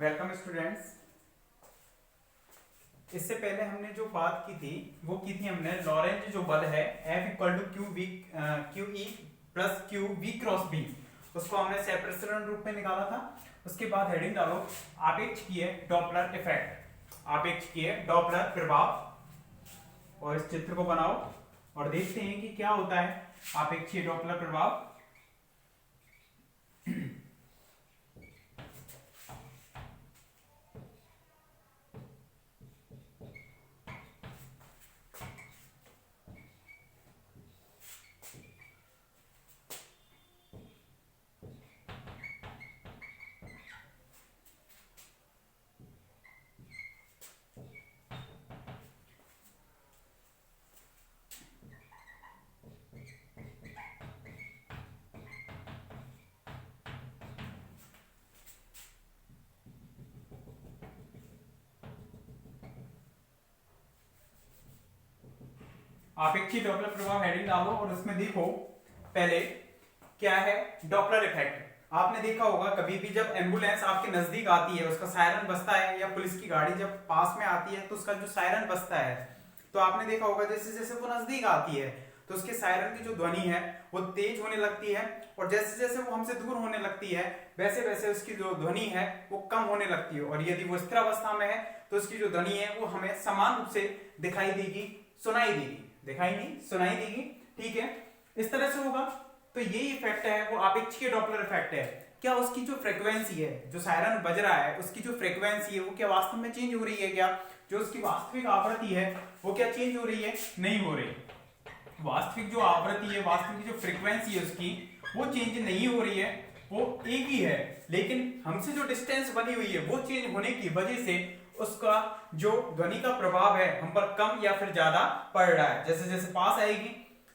Welcome students. इससे पहले हमने जो बात की थी वो की थी हमने लॉरेंज जो बल है F equal to Q E plus Q V cross B, उसको हमने सेपरेशन रूप में निकाला था। उसके बाद हेडिंग डालो आपेक्षीय डॉपलर इफेक्ट, आपेक्षीय डॉपलर प्रभाव। और इस चित्र को बनाओ और देखते हैं कि क्या होता है आपेक्षीय डॉपलर प्रभाव। आपेक्षीय डॉपलर प्रभाव हेडिंग डालो और उसमें देखो पहले क्या है डॉपलर इफेक्ट। आपने देखा होगा कभी भी जब एम्बुलेंस आपके नजदीक आती है, उसका सायरन बजता है, या पुलिस की गाड़ी जब पास में आती है तो उसका जो सायरन बजता है, तो आपने देखा होगा जैसे जैसे वो नजदीक आती है तो उसके सायरन की जो ध्वनि है वो तेज होने लगती है, और जैसे जैसे वो हमसे दूर होने लगती है वैसे वैसे उसकी जो ध्वनि है वो कम होने लगती है। और यदि वो स्थिर अवस्था में है तो उसकी जो ध्वनि है वो हमें समान रूप से दिखाई देगी, सुनाई देगी, दिखाई नहीं सुनाई देगी। ठीक है, इस तरह से होगा। तो यही इफेक्ट है वो आपेक्षीय डॉपलर इफेक्ट है। क्या उसकी जो फ्रीक्वेंसी है, जो सायरन बज रहा है, उसकी जो फ्रीक्वेंसी है वो क्या वास्तव में चेंज हो रही है? क्या जो उसकी वास्तविक आवृत्ति है वो क्या चेंज हो रही है? नहीं हो रही। वास्तविक जो आवृत्ति है, वास्तविक जो फ्रीक्वेंसी है उसकी वो चेंज नहीं हो रही है, वो एक ही है, लेकिन हमसे जो डिस्टेंस बनी हुई है वो चेंज होने की वजह से उसका जो ध्वनि का प्रभाव है हम पर कम या फिर ज्यादा पड़ रहा है। जैसे जैसे पास आएगी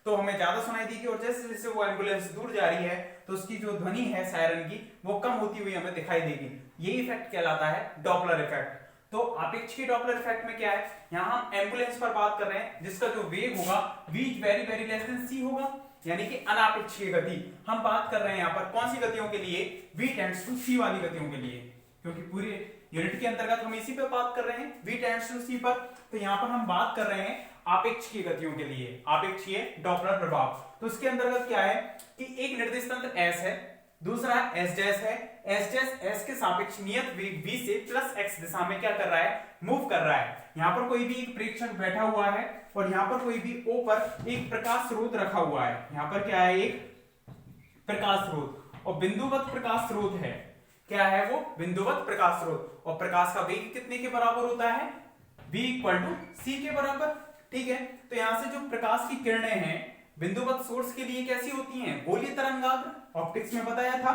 तो हमें ज्यादा सुनाई देगी, और जैसे जैसे वो एम्बुलेंस दूर जा रही है तो उसकी जो ध्वनि है सायरन की वो कम होती हुई हमें दिखाई देगी। ये इफेक्ट कहलाता है डॉपलर इफेक्ट। तो आपेक्षिक डॉपलर इफेक्ट में क्या है, यहाँ हम एम्बुलेंस पर बात कर रहे हैं जिसका जो वेग होगा v very very less than c होगा, यानी कि अनापेक्षिक गति। हम बात कर रहे हैं यहाँ पर कौन सी गतियों के लिए? v टेंड्स टू c वाली गतियों के लिए, क्योंकि पूरे यूनिट के अंतर्गत हम इसी पे बात कर रहे हैं, v टेंड्स टू c पर। तो यहाँ पर हम बात कर रहे हैं आपेक्षीय गतियों के लिए, आपेक्षीय डॉपलर प्रभाव। तो उसके अंतर्गत क्या है कि एक निर्दिष्ट तंत्र s है, दूसरा s डैश है, s डैश s के सापेक्ष नियत वेग v से प्लस x दिशा में क्या कर रहा है? मूव कर रहा है। यहाँ पर कोई भी एक प्रेक्षक बैठा हुआ है और यहाँ पर कोई भी O पर एक प्रकाश स्रोत रखा हुआ है। यहाँ पर क्या है? एक प्रकाश स्रोत, और बिंदुवत प्रकाश स्रोत है। क्या है वो? बिंदुवत प्रकाश स्रोत। और प्रकाश का वेग कितने के बराबर होता है? v इक्वल टू c के बराबर। ठीक है, तो यहाँ से जो प्रकाश की किरणें हैं बिंदुवत सोर्स के लिए कैसी होती हैं? गोलीय तरंगाग्र। ऑप्टिक्स में बताया था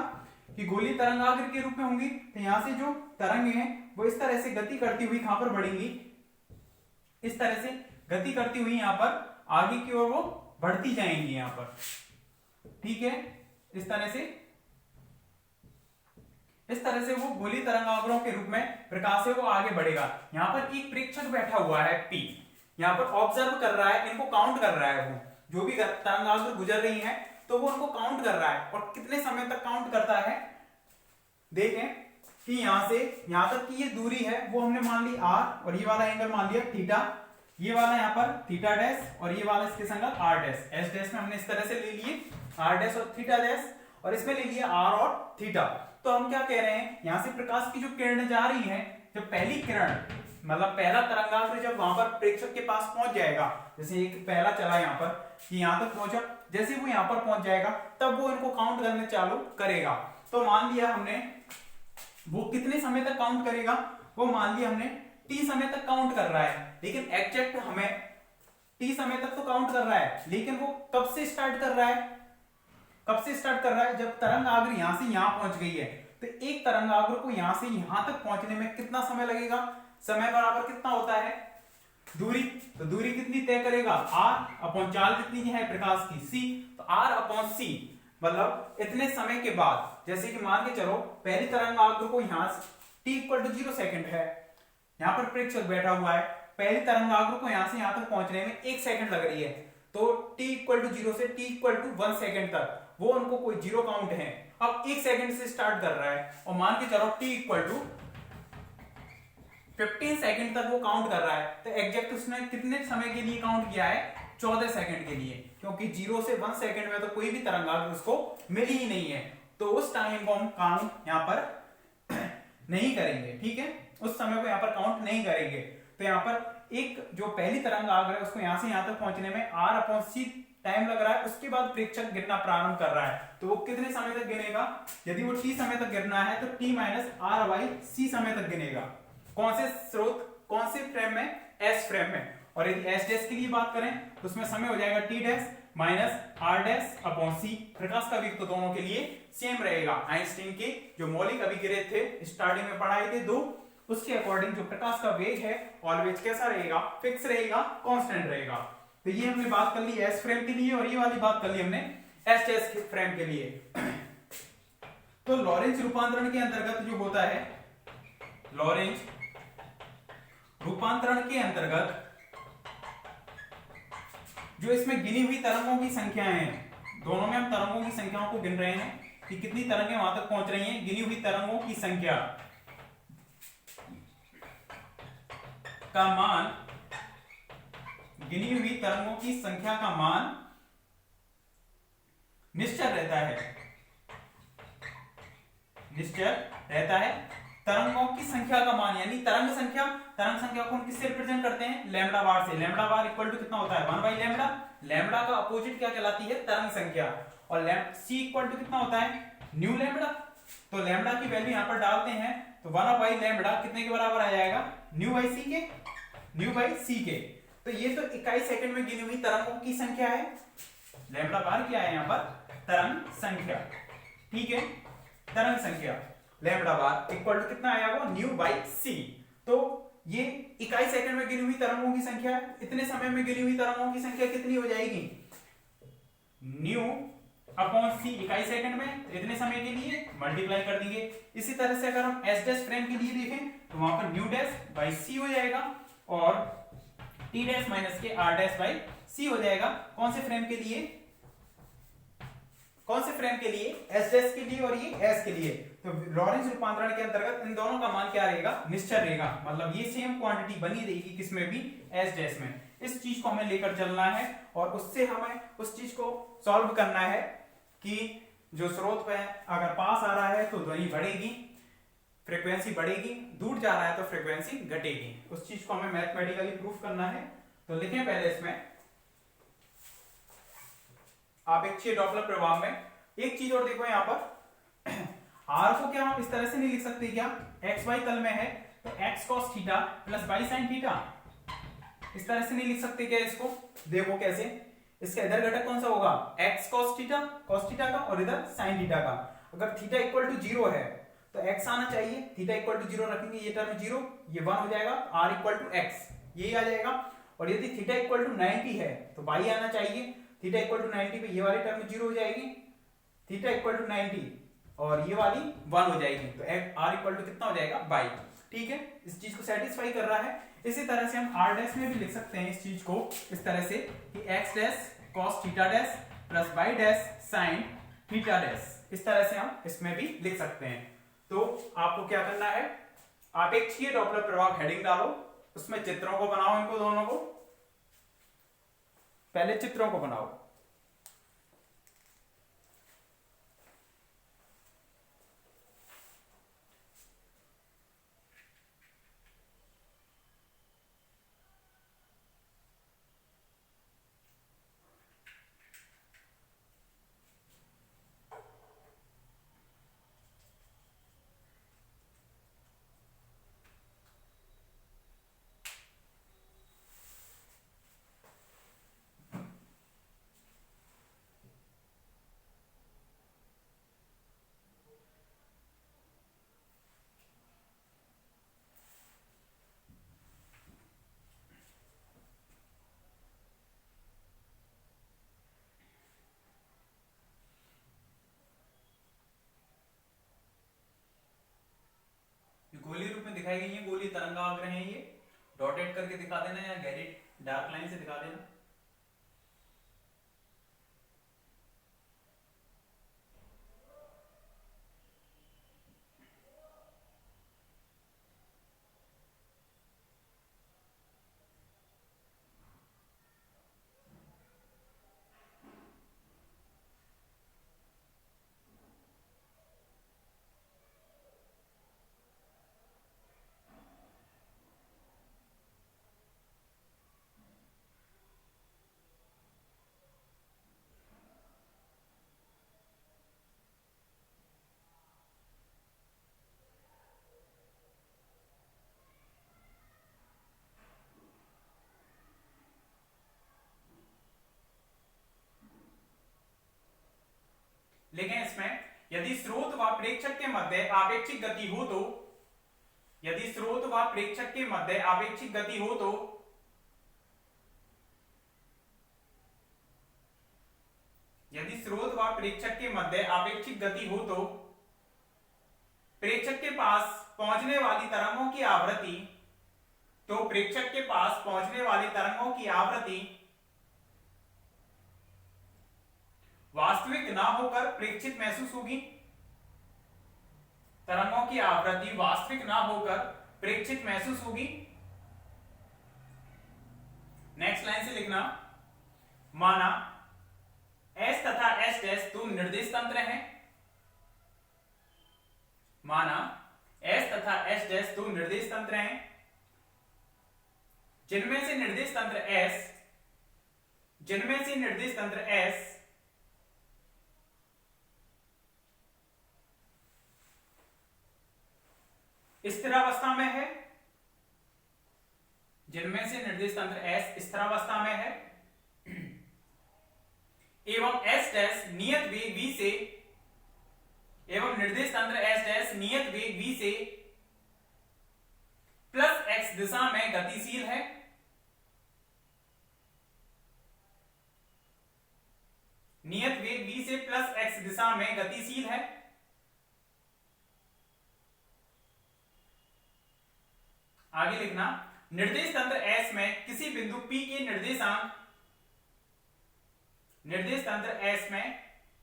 कि गोलीय तरंगाग्र के रूप में होंगी। तो यहाँ से जो तरंग है वो इस तरह से गति करती हुई कहां पर बढ़ेंगी? इस तरह से गति करती हुई यहाँ पर आगे की ओर वो बढ़ती जाएंगी यहाँ पर। ठीक है, इस तरह से वो गोलीय तरंगाग्रों के रूप में प्रकाश है वो आगे बढ़ेगा। यहाँ पर एक प्रेक्षक बैठा हुआ है P, यहाँ पर ऑब्जर्व कर रहा है, इनको काउंट कर रहा है। वो जो भी तरंगाग्र गुजर रही हैं तो वो उनको काउंट कर रहा है। और कितने समय तक काउंट करता है? देखें कि यहां से यहां तक की ये दूरी है वो हमने मान ली r, और ये वाला एंगल मान लिया थीटा, ये वाला यहाँ पर थीटा डैश, और ये वाला इसके संगत r डैश। s डैश में हमने इस तरह से ले लिए r डैश और थीटा डैश, और इसमें ले लिया r और थीटा। तो हम क्या कह रहे हैं, यहाँ से प्रकाश की जो किरणें जा रही हैं, जब पहली किरण मतलब पहला तरंगाग्र जब वहां पर प्रेक्षक के पास पहुंच जाएगा, जैसे एक पहला चला यहाँ पर कि यहाँ तक पहुंचा, जैसे वो यहाँ पर पहुंच जाएगा तब वो इनको काउंट करने चालू करेगा। तो मान लिया हमने वो कितने समय तक काउंट करेगा? वो मान लिया हमने t समय तक काउंट कर रहा है, लेकिन एग्जैक्ट हमें t समय तक तो काउंट कर रहा है, लेकिन वो कब से स्टार्ट कर रहा है? कब से स्टार्ट कर रहा है? जब तरंगाग्र यहां से यहां पहुंच गई है। तो एक तरंगाग्र को यहां से यहां तक पहुंचने में कितना समय लगेगा? समय बराबर कितना होता है? दूरी। तो दूरी कितनी तय करेगा? r अपॉन चाल कितनी है प्रकाश की? c। तो r अपॉन c, मतलब इतने समय के बाद, जैसे कि मान के चलो पहली तरंगाग्र को यहाँ t इक्वल टू 0 सेकंड है, यहाँ पर प्रेक्षक बैठा हुआ है, पहली तरंगाग्र को यहाँ से यहाँ तक पहुंचने में 1 सेकंड लग रही है। तो t इक्वल टू 0 से t इक्वल टू 1 सेकंड तक वो उनको कोई 0 काउंट है। अब 1 सेकंड से स्टार्ट कर रहा है, और मान के चलो t इक्वल टू 15 सेकंड तक वो काउंट कर रहा है, तो एग्जैक्ट उसने कितने समय के लिए काउंट किया है? 14 सेकंड के लिए, क्योंकि 0 से 1 सेकंड में तो कोई भी तरंगाग्र उसको मिली ही नहीं है, तो उस टाइम को हम काउंट यहाँ पर नहीं करेंगे, ठीक है, उस समय को यहाँ पर काउंट नहीं करेंगे। तो यहाँ पर एक जो पहली तरंगाग्र है उसको यहाँ से यहाँ तक पहुंचने में r/c टाइम लग रहा है, उसके बाद प्रेक्षक गिरना प्रारंभ कर रहा है, तो वो कितने समय तक गिनेगा? यदि वो t समय तक गिरना है तो t - r/c समय तक गिनेगा। कौन से स्रोत, कौन से फ्रेम में? s फ्रेम में। और यदि s डैश की बात करें तो उसमें समय हो जाएगा t डैश - r/c। प्रकाश का वेग तो दोनों के लिए सेम रहेगा। आइंस्टीन के जो मौलिक अभिक्रिया थे स्टार्टिंग में पढ़ाए थे दो, उसके अकॉर्डिंग जो प्रकाश का वेग है ऑलवेज कैसा रहेगा? फिक्स रहेगा, कांस्टेंट रहेगा। तो ये हमने बात कर ली एस फ्रेम के लिए, और ये वाली बात कर ली हमने एस डैश फ्रेम के लिए। तो लॉरेंज रूपांतरण के अंतर्गत जो होता है, लॉरेंज रूपांतरण के अंतर्गत जो इसमें गिनी हुई तरंगों की संख्याएं हैं, दोनों में हम तरंगों की संख्याओं को गिन रहे हैं कि कितनी तरंगें वहां तक पहुंच रही हैं। गिनी हुई तरंगों की संख्या का मान, गिनी हुई तरंगों की संख्या का मान निश्चल रहता है, निश्चल रहता है। तरंगों की संख्या का मान यानी तरंग संख्या को हम किससे रिप्रेजेंट करते हैं? लैम्डा बार से। लैम्डा बार इक्वल टू कितना होता है? 1/लैम्डा। लैम्डा का अपोजिट क्या कहलाती है? तरंग संख्या। और सी इक्वल टू कितना होता है? New lambda. तो लैम्डा की वैल्यू यहां पर डालते हैं तो 1/लैम्डा कितने के बराबर आ जाएगा? न्यू बाई सी के, न्यू बाई सी के। तो ये तो 21 सेकंड में गिनी हुई तरंगों की संख्या है। लैम्डा बार क्या है यहाँ पर? तरंग संख्या, ठीक है, तरंग संख्या। लैम्डा बार इक्वल टू कितना आया? वो न्यू बाई सी। तो ये 21 सेकंड में गिनी हुई तरंगों की संख्या है। इतने समय में गिनी हुई तरंगों की संख्या कितनी हो जाएगी? न्यू अपॉन सी। 21 सेकंड में इतने समय के लिए मल्टीप्लाई कर देंगे। इसी तरह से अगर हम एस डैश फ्रेम के लिए देखें तो वहां पर न्यू डैश बाई सी हो जाएगा और टी डैश माइनस के आर डैश बाई सी हो जाएगा। कौन से फ्रेम के लिए? कौन से फ्रेम के लिए? एस डैश के लिए और ये एस के लिए। तो लॉरेंज रूपांतरण के अंतर्गत इन दोनों का मान क्या रहेगा? निश्चल रहेगा। मतलब ये सेम क्वांटिटी बनी रहेगी किसमें भी? एस डैश में। इस चीज को हमें लेकर चलना है और उससे हमें उस चीज को सॉल्व करना है कि जो स्रोत पे अगर पास आ रहा है तो ध्वनि बढ़ेगी, फ्रीक्वेंसी बढ़ेगी, दूर जा रहा है तो फ्रीक्वेंसी घटेगी। उस चीज को हमें मैथमेटिकली प्रूफ करना है। तो लिखें पहले इसमें आपेक्षीय डॉपलर प्रभाव में एक चीज और देखो यहाँ पर आर को क्या हम इस तरह से नहीं लिख सकते क्या? एक्स वाई तल में है तो X cos theta plus Y sin theta, इस तरह से नहीं लिख सकते क्या इसको? देखो कैसे, इसका इधर घटक कौन सा होगा? एक्स कॉस थीटा का, और इधर साइन थीटा का। अगर थीटा इक्वल टू 0 है तो एक्स आना चाहिए, थीटा इक्वल टू 0 रखेंगे, ये टर्म 0, ये 1 हो जाएगा, आर इक्वल टू एक्स, यही आ जाएगा। और यदि थीटा इक्वल टू 90 है तो वाई आना चाहिए, थीटा इक्वल टू 90 पे ये वाली टर्म 0 हो जाएगी, थीटा इक्वल टू 90 और ये वाली 1 हो जाएगी, तो आर इक्वल टू कितना हो जाएगा? बाई। ठीक है, इस चीज को सेटिस्फाई कर रहा है। इसी तरह से हम आर डैश में भी लिख सकते हैं इस चीज को इस तरह से कि X dash cos theta dash plus Y dash sin theta dash, इस तरह से हम इसमें भी लिख सकते हैं। तो आपको क्या करना है? आपेक्षीय डॉपलर प्रभाव हेडिंग डालो, उसमें चित्रों को बनाओ, इनको दोनों को, पहले चित्रों को बनाओ। गोली रूप में दिखाई गई है, गोली तरंगाग्र हैं ये, डॉटेड करके दिखा देना या गहरी डार्क लाइन से दिखा देना। यदि स्रोत व प्रेक्षक के मध्य आपेक्षिक गति हो तो, यदि स्रोत व प्रेक्षक के मध्य आपेक्षिक गति हो तो यदि स्रोत व प्रेक्षक के मध्य आपेक्षिक गति हो तो प्रेक्षक के पास पहुंचने वाली तरंगों की आवृत्ति, तो प्रेक्षक के पास पहुंचने वाली तरंगों की आवृत्ति वास्तविक ना होकर प्रेक्षित महसूस होगी। तरंगों की आवृत्ति वास्तविक ना होकर प्रेक्षित महसूस होगी। नेक्स्ट लाइन से लिखना, माना S तथा S' दो निर्देश तंत्र हैं। माना S तथा S' दो निर्देश तंत्र हैं, जिनमें से निर्देश तंत्र S स्थिरावस्था में है, जिनमें से निर्देश तंत्र S स्थिरावस्था में है एवं S' नियत वेग v से, एवं निर्देश तंत्र S' नियत वेग v से प्लस x दिशा में गतिशील है। नियत वेग v से प्लस x दिशा में गतिशील है। आगे लिखना, निर्देश तंत्र S में किसी बिंदु P के निर्देशांक, निर्देश तंत्र S में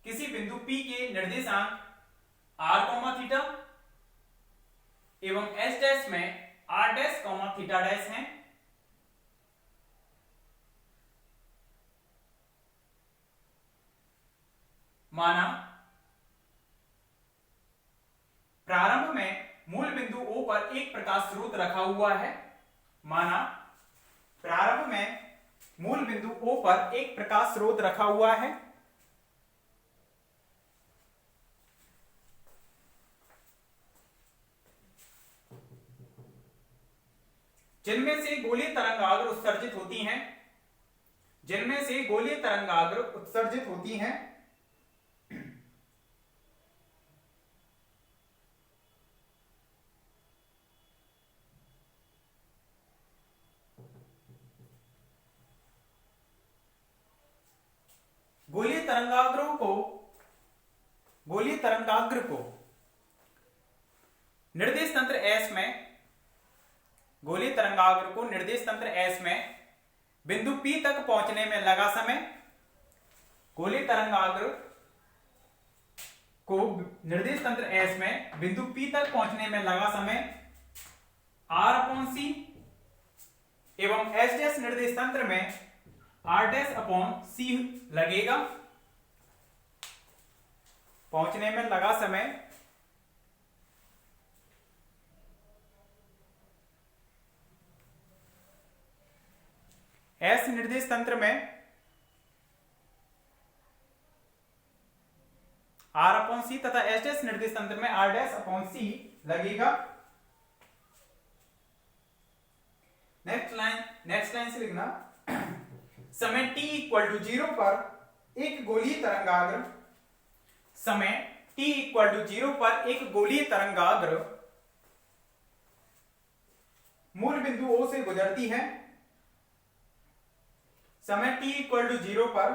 किसी बिंदु P के निर्देशांक r, थीटा एवं S' में r', थीटा डैश हैं। माना प्रारंभ में मूल बिंदु O पर एक प्रकाश स्रोत रखा हुआ है। माना प्रारंभ में मूल बिंदु O पर एक प्रकाश स्रोत रखा हुआ है। जिनमें से गोलीय तरंगाग्र उत्सर्जित होती हैं, जिनमें से गोलीय तरंगाग्र उत्सर्जित होती हैं। गोलीय तरंगाग्र को निर्देश तंत्र S में, गोलीय तरंगाग्र को निर्देश तंत्र S में बिंदु P तक पहुंचने में लगा समय, गोलीय तरंगाग्र को निर्देश तंत्र S में बिंदु P तक पहुंचने में लगा समय r/c एवं S' निर्देश तंत्र में r'/c लगेगा। पहुंचने में लगा समय S निर्देश तंत्र में r/c तथा S' निर्देश तंत्र में r'/c लगेगा। नेक्स्ट लाइन से लिखना, समय t इक्वल टू 0 पर एक गोलीय तरंगाग्र, समय t इक्वल टू 0 पर एक गोलीय तरंगाग्र मूल बिंदु O से गुजरती है। समय t इक्वल टू 0 पर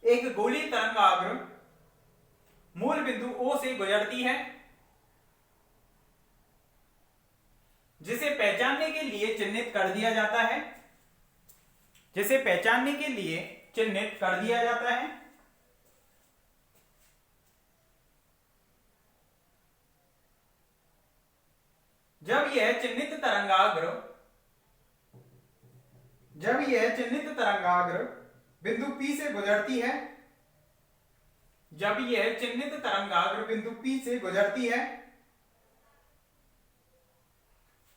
एक गोलीय तरंगाग्र मूल बिंदु O से गुजरती है, जिसे पहचानने के लिए चिन्हित कर दिया जाता है, जिसे पहचानने के लिए चिन्हित कर दिया जाता है। जब यह चिन्हित तरंगाग्र बिंदु P से गुजरती है, जब यह चिन्हित तरंगाग्र बिंदु P से गुजरती है,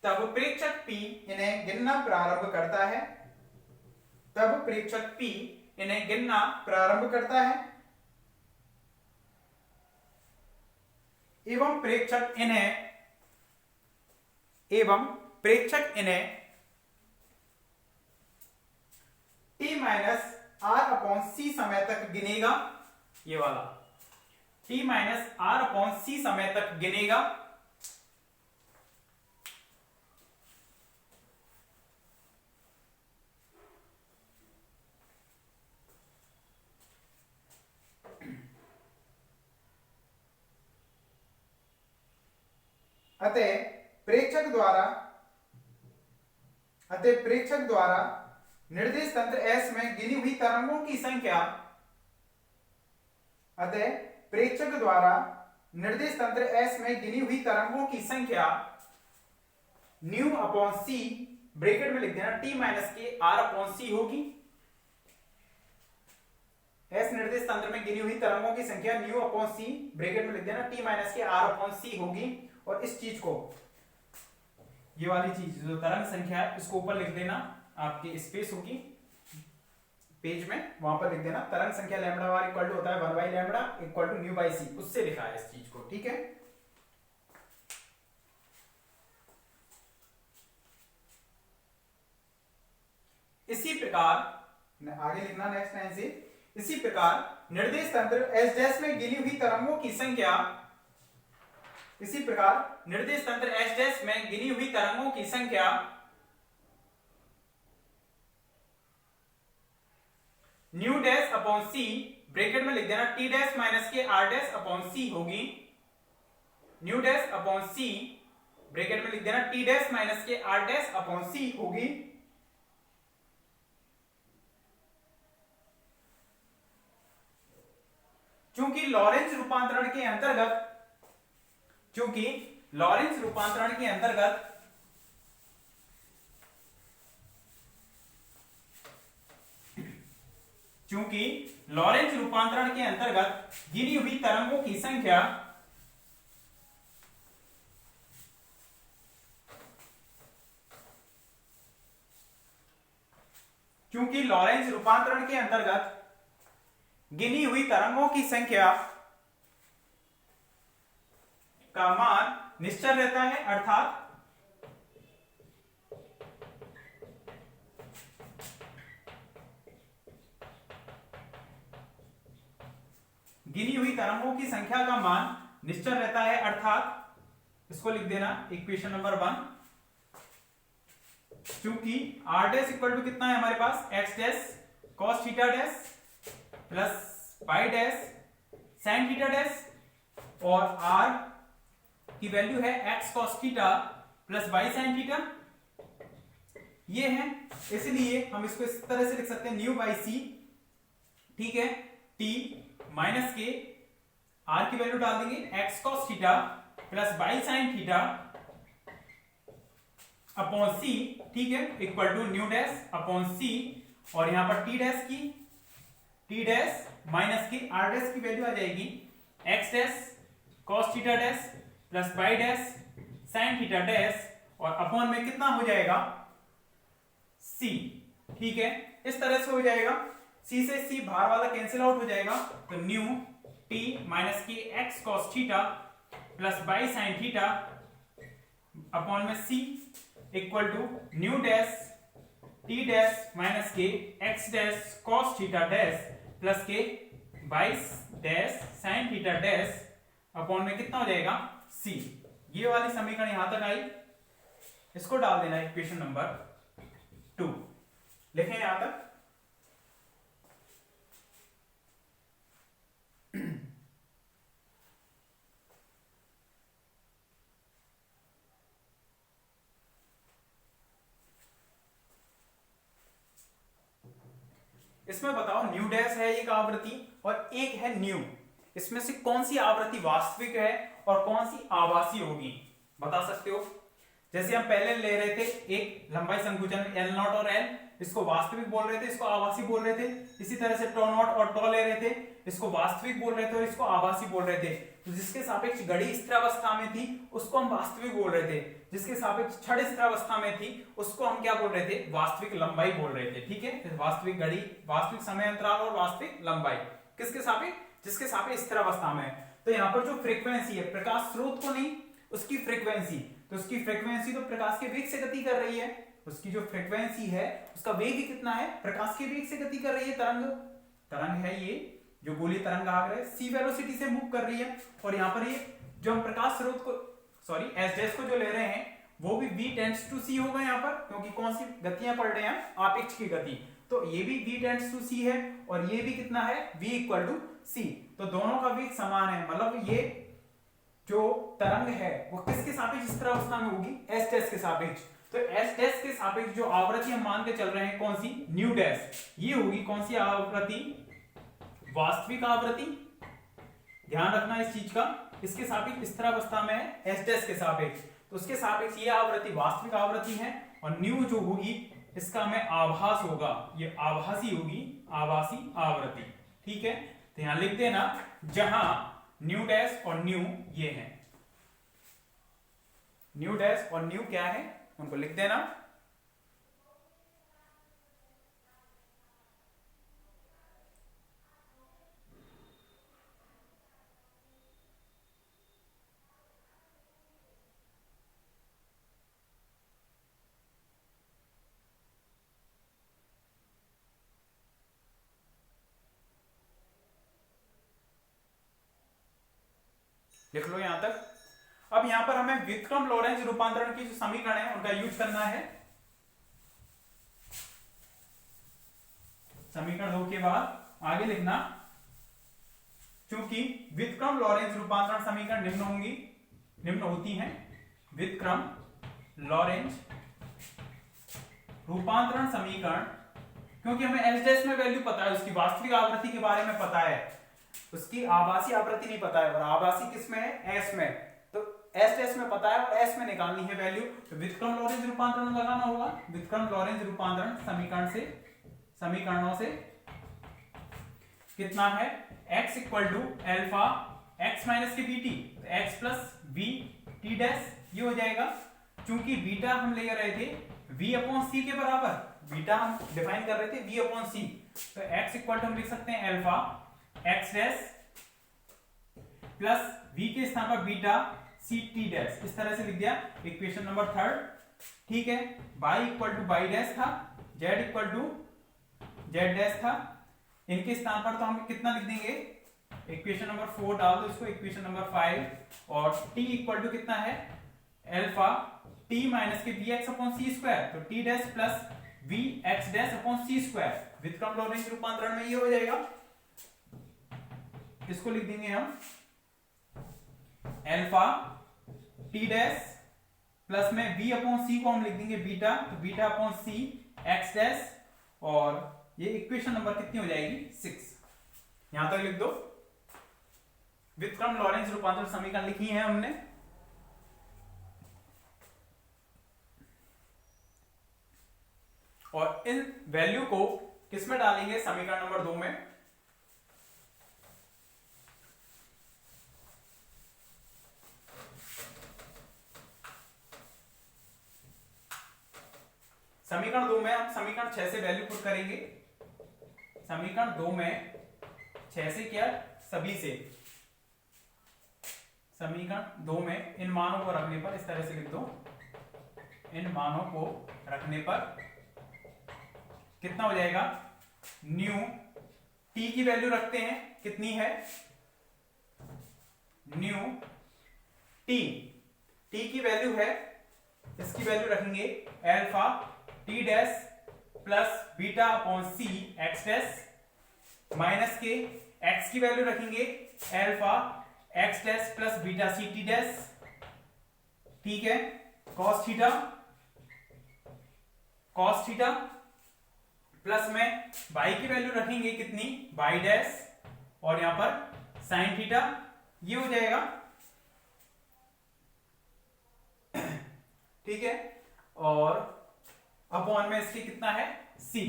तब प्रेक्षक P इन्हें गिनना प्रारंभ करता है, तब प्रेक्षक P इन्हें गिनना प्रारंभ करता है एवं प्रेक्षक इन्हें t-r/c समय तक गिनेगा। ये वाला t माइनस आर अपॉन सी समय तक गिनेगा। अतः प्रेक्षक द्वारा निर्देश तंत्र S में गिनी हुई तरंगों की संख्या, अतः प्रेक्षक द्वारा निर्देश तंत्र S में गिनी हुई तरंगों की संख्या न्यू अपॉन सी, ब्रैकेट में लिख देना t माइनस के r अपॉन सी होगी। S निर्देश तंत्र में गिनी हुई तरंगों की संख्या न्यू अपॉन सी, ब्रैकेट में लिख देना t माइनस के r अपॉन सी होगी। और इस चीज को, ये वाली चीज जो तरंग संख्या है, इसको ऊपर लिख देना, आपकी स्पेस होगी पेज में, वहां पर लिख देना तरंग संख्या लैम्बडा वार इक्वल टू होता है 1 by lambda equal to nu by c, उससे लिखा है इस चीज को, ठीक है। इसी प्रकार आगे लिखना नेक्स्ट लाइन से, इसी प्रकार निर्देश तंत्र एस डैश में गिनी हुई तरंगों की संख्या, इसी प्रकार निर्देश तंत्र एस डैश में गिनी हुई तरंगों की संख्या न्यू डैश अपॉन सी, ब्रैकेट में लिख देना टी डैश माइनस के आर डैश अपॉन सी होगी। न्यू डैश अपॉन सी, ब्रैकेट में लिख देना टी डैश माइनस के आर डैश अपॉन सी होगी। चूंकि लॉरेंज रूपांतरण के अंतर्गत, चूंकि लॉरेंज रूपांतरण के अंतर्गत चूंकि लॉरेंज रूपांतरण के अंतर्गत गिनी हुई तरंगों की संख्या चूंकि लॉरेंज रूपांतरण के अंतर्गत गिनी हुई तरंगों की संख्या का मान निश्चल रहता है, अर्थात गिनी हुई तरंगों की संख्या का मान निश्चल रहता है, अर्थात इसको लिख देना इक्वेशन नंबर 1, चूंकि r डैश इक्वल टू कितना है हमारे पास, x dash cos theta dash plus y dash sin theta dash, और r की वैल्यू है x cos theta plus y sin theta, ये है। इसलिए हम इसको इस तरह से लिख सकते हैं न्यू बाई सी, ठीक है। t माइनस के r की वैल्यू डाल देंगे x cos theta plus y sin theta upon c, ठीक है, equal to nu dash upon c, और यहां पर t डैश माइनस की r डैश की वैल्यू आ जाएगी x dash cos theta dash plus y dash sin theta dash, और अपॉन में कितना हो जाएगा c, ठीक है। इस तरह से हो जाएगा, c से c बाहर वाला कैंसिल आउट हो जाएगा, तो न्यू t माइनस की x cos theta plus y sin theta upon में c equal to nu dash t dash minus के x dash cos theta dash plus K y dash sin theta dash upon में कितना हो जाएगा c। ये वाली समीकरण यहां तक आई, इसको डाल देना इक्वेशन नंबर 2, लिखें यहां तक। इसमें बताओ न्यू डैश है एक आवृत्ति और एक है न्यू, इसमें से कौन सी आवृत्ति वास्तविक है और कौन सी आभासी होगी, बता सकते हो। जैसे हम पहले ले रहे थे एक लंबाई संकुचन L0 और L, इसको वास्तविक बोल रहे थे, इसको आभासी बोल रहे थे। इसी तरह से टो नॉट और टो ले रहे थे, इसको वास्तविक बोल रहे थे और इसको आभासी बोल रहे थे। तो जिसके सापेक्ष घड़ी स्थिरावस्था में थी उसको हम वास्तविक बोल रहे थे, जिसके सापेक्ष छड़ स्थिरावस्था में थी उसको हम क्या बोल रहे थे, वास्तविक लंबाई बोल रहे थे, ठीक है। वास्तविक घड़ी, वास्तविक समय अंतराल और वास्तविक लंबाई किसके सापेक्ष, जिसके सापेक्ष स्थिरावस्था में। तो यहाँ पर जो फ्रीक्वेंसी है, प्रकाश स्रोत को नहीं, उसकी फ्रीक्वेंसी, तो उसकी फ्रीक्वेंसी तो प्रकाश के वेग से गति कर रही है, उसकी जो फ्रीक्वेंसी है उसका वेग कितना है, प्रकाश के वेग से गति कर रही है तरंग, तरंग है ये जो गोलीय तरंग आगे है c वेलोसिटी से मूव कर रही है, और यहाँ पर ये जो हम प्रकाश स्रोत को सॉरी एस डैश को जो ले रहे हैं वो भी v टेंड्स टू c होगा यहाँ पर, क्योंकि कौन सी गतियां पढ़ रहे हैं आपेक्ष की गति, तो ये भी v टेंड्स टू c है और ये भी कितना है v इक्वल टू c, तो दोनों का वेग समान है, मतलब ये जो तरंग है वो किसके सापेक्ष स्थिर अवस्था में होगी, एस डैश के सापेक्ष, तो एस डैश के सापेक्ष जो आवृत्ति हम मान के चल रहे हैं कौन सी, न्यू डैश, ये होगी कौन सी आवृत्ति, वास्तविक आवृत्ति, ध्यान रखना इस चीज का, इसके सापेक्ष स्थिर अवस्था में है एस डैश के सापेक्ष, तो उसके सापेक्ष ये आवृत्ति वास्तविक आवृत्ति है, और न्यू जो होगी इसका में आभास होगा, ये आभासी होगी, आभासी आवृत्ति, ठीक है, तो यहां लिख देना जहां न्यू डैश और न्यू ये हैं, न्यू डैश और न्यू क्या है उनको लिख देना। लिख लो यहां तक। अब यहां पर हमें व्युत्क्रम लॉरेंज रूपांतरण की जो समीकरण है उनका यूज करना है। समीकरण 2 के बाद आगे लिखना, चूंकि व्युत्क्रम लॉरेंज रूपांतरण समीकरण निम्न होती हैं, व्युत्क्रम लॉरेंज रूपांतरण समीकरण, क्योंकि हमें एस डैश में वैल्यू पता है, उसकी वास्तविक आवृत्ति के बारे में पता है, उसकी आभासी आवृत्ति नहीं पता है, और आभासी किस में है, एस में, तो एस डैश में पता है और एस में निकालनी है वैल्यू, तो व्युत्क्रम लॉरेंज रूपांतरण लगाना होगा, व्युत्क्रम लॉरेंज रूपांतरण समीकरणों से कितना है, x equal to alpha x minus K BT, तो x plus B T dash ये हो जाएगा, चूंकि बीटा हम ले रहे थे v अपॉन सी के बराबर, बीटा हम डिफाइन कर रहे थे v अपॉन सी, तो x इक्वल टू हम लिख सकते हैं alpha x dash plus v के स्थान पर बीटा सी टी डैश, इस तरह से लिख दिया, इक्वेशन नंबर 3, ठीक है, y equal to y dash था, z equal to z dash था, इनके स्थान पर तो हम कितना लिख देंगे, इक्वेशन नंबर 4 डाल दो इसको, इक्वेशन नंबर 5, और t इक्वल टू कितना है, अल्फा t माइनस के bx अपॉन सी स्क्वायर, तो t dash plus vx dash upon c square, व्युत्क्रम लॉरेंज रूपांतरण में ये हो जाएगा, इसको लिख देंगे हम अल्फा t डैश प्लस में v अपॉन सी को हम लिख देंगे बीटा, तो beta upon c x dash, और ये इक्वेशन नंबर कितनी हो जाएगी, 6, यहां तक लिख दो। व्युत्क्रम लॉरेंज रूपांतरण समीकरण लिखी है हमने, और इन वैल्यू को किसमें डालेंगे, समीकरण नंबर 2 में, समीकरण 2 में हम समीकरण 6 से वैल्यू पुट करेंगे, समीकरण 2 में 6 से क्या, सभी से, समीकरण 2 में इन मानों को रखने पर इस तरह से लिख दो, इन मानों को रखने पर कितना हो जाएगा, न्यू t की वैल्यू रखते हैं, कितनी है, न्यू t की वैल्यू है, इसकी वैल्यू रखेंगे alpha t dash plus beta upon c x dash, minus के x की वैल्यू रखेंगे alpha x dash plus beta c t dash, ठीक है, cos थीटा प्लस में y की वैल्यू रखेंगे कितनी, y डैश, और यहां पर sin थीटा, ये हो जाएगा, ठीक है, और अपॉन में इसके कितना है, c,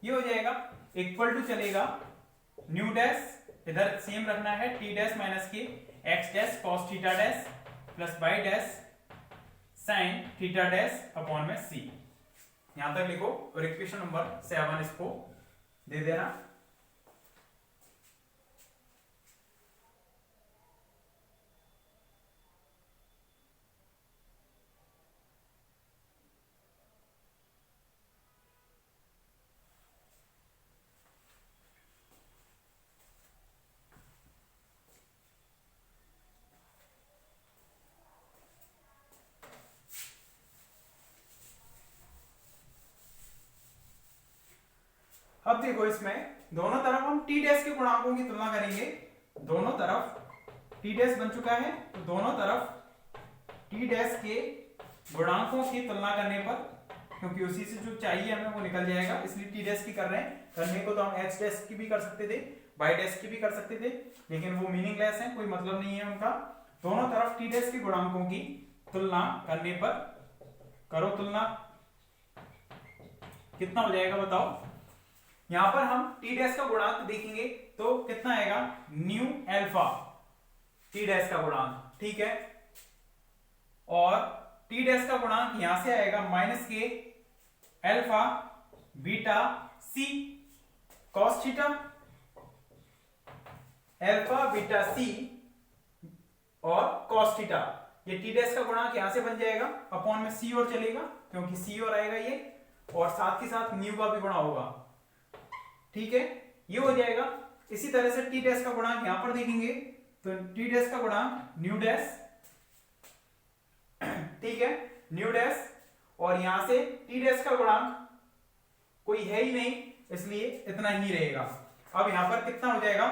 ये हो जाएगा, इक्वल टू चलेगा न्यू डैश, इधर सेम रखना है, t डैश माइनस के x dash cos theta dash plus y dash sin theta dash upon में c, यहां तक लिखो, और इक्वेशन नंबर 7 इसको दे देना। अब देखो इसमें दोनों तरफ हम टी डैश के गुणांकों की तुलना करेंगे। दोनों तरफ टी डैश बन चुका है, तो दोनों तरफ टी डैश के गुणांकों की तुलना करने पर, क्योंकि उसी से जो चाहिए हमें वो निकल जाएगा, इसलिए टी डैश की कर रहे हैं। करने को तो हम एच डैश की भी कर सकते थे, वाई डैश की भी कर सकते थे, लेकिन वो मीनिंगलेस है, कोई मतलब नहीं है उनका। दोनों तरफ टी डैश के गुणांकों की तुलना करने पर करो तुलना, कितना हो जाएगा बताओ। यहां पर हम टी डैश का गुणांक देखेंगे तो कितना आएगा, न्यू अल्फा टी डैश का गुणांक, ठीक है। और टी डैश का गुणांक यहां से आएगा माइनस के अल्फा बीटा सी कॉस थीटा, अल्फा बीटा सी और कॉस थीटा। ये टी डैश का गुणांक यहां से बन जाएगा, अपॉन में सी और चलेगा क्योंकि सी और आएगा ये, और साथ के साथ न्यू का भी गुणा होगा, ठीक है, ये हो जाएगा। इसी तरह से टी डैश का गुणांक यहां पर देखेंगे तो टी डैश का गुणांक न्यू डैश, ठीक है, न्यू डैश, और यहां से टी डैश का गुणांक कोई है ही नहीं, इसलिए इतना ही रहेगा। अब यहां पर कितना हो जाएगा,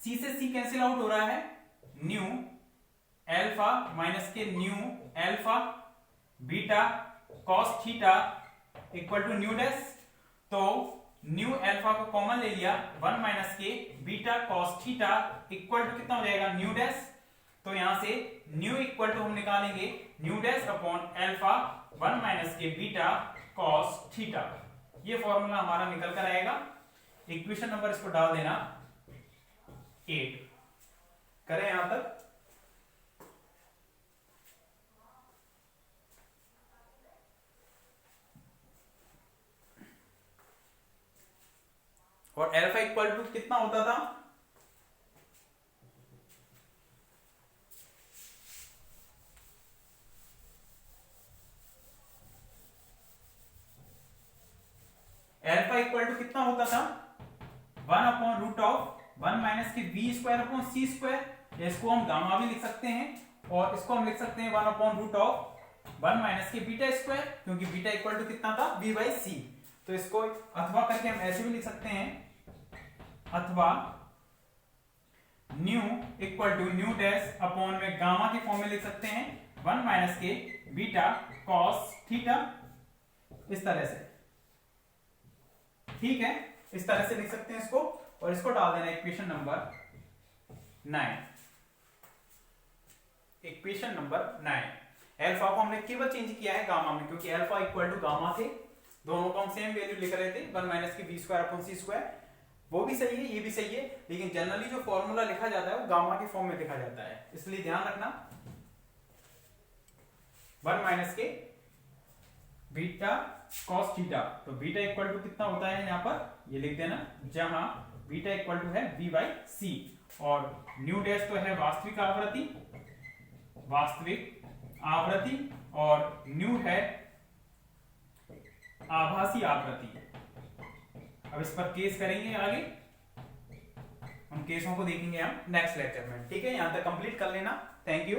सी से सी कैंसिल आउट हो रहा है, nu alpha minus K nu alpha beta cos theta equal to nu dash. तो न्यू अल्फा को कॉमन ले लिया, 1 minus K beta cos theta equal to कितना हो जाएगा, न्यू डैश। तो यहां से न्यू इक्वल टू हम निकालेंगे new dash upon alpha 1 minus K beta cos theta. ये फॉर्मूला हमारा निकल कर आएगा। इक्वेशन नंबर इसको डाल देना 8। करें यहां तक, और अल्फा इक्वल टू कितना होता था, अल्फा इक्वल टू कितना होता था, 1 अपॉन रूट ऑफ 1 माइनस के B square upon c square. इसको हम गामा भी लिख सकते हैं, और इसको हम लिख सकते हैं 1 upon root of 1 minus K beta square, क्योंकि बीटा इक्वल टू कितना था, बी बाई सी। तो इसको अथवा करके हम ऐसे भी लिख सकते हैं, अथवा nu equal to nu dash upon में गामा के फॉर्म में लिख सकते हैं 1 minus K beta cos theta, इस तरह से, ठीक है, इस तरह से लिख सकते हैं इसको, और इसको डाल देना equation number 9। Equation number 9, alpha को हमने केवल चेंज किया है गामा में, क्योंकि अल्फा इक्वल टू गामा थे, दोनों को हम सेम वैल्यू लिख रहे थे, 1 माइनस के B square upon c square. वो भी सही है, ये भी सही है, लेकिन जनरली जो फॉर्मूला लिखा जाता है वो गामा के फॉर्म में लिखा जाता है, इसलिए ध्यान रखना। 1 minus K beta cos theta, तो बीटा इक्वल टू कितना होता है यहाँ पर, ये लिख देना, जहां बीटा इक्वल टू है बी बाई सी, और न्यू डैश तो है वास्तविक आवृत्ति, वास्तविक आवृत्ति, और न्यू है आभासी आवृत्ति। अब इस पर केस करेंगे आगे, उन केसों को देखेंगे हम नेक्स्ट लेक्चर में, ठीक है। यहां तक कंप्लीट कर लेना, थैंक यू।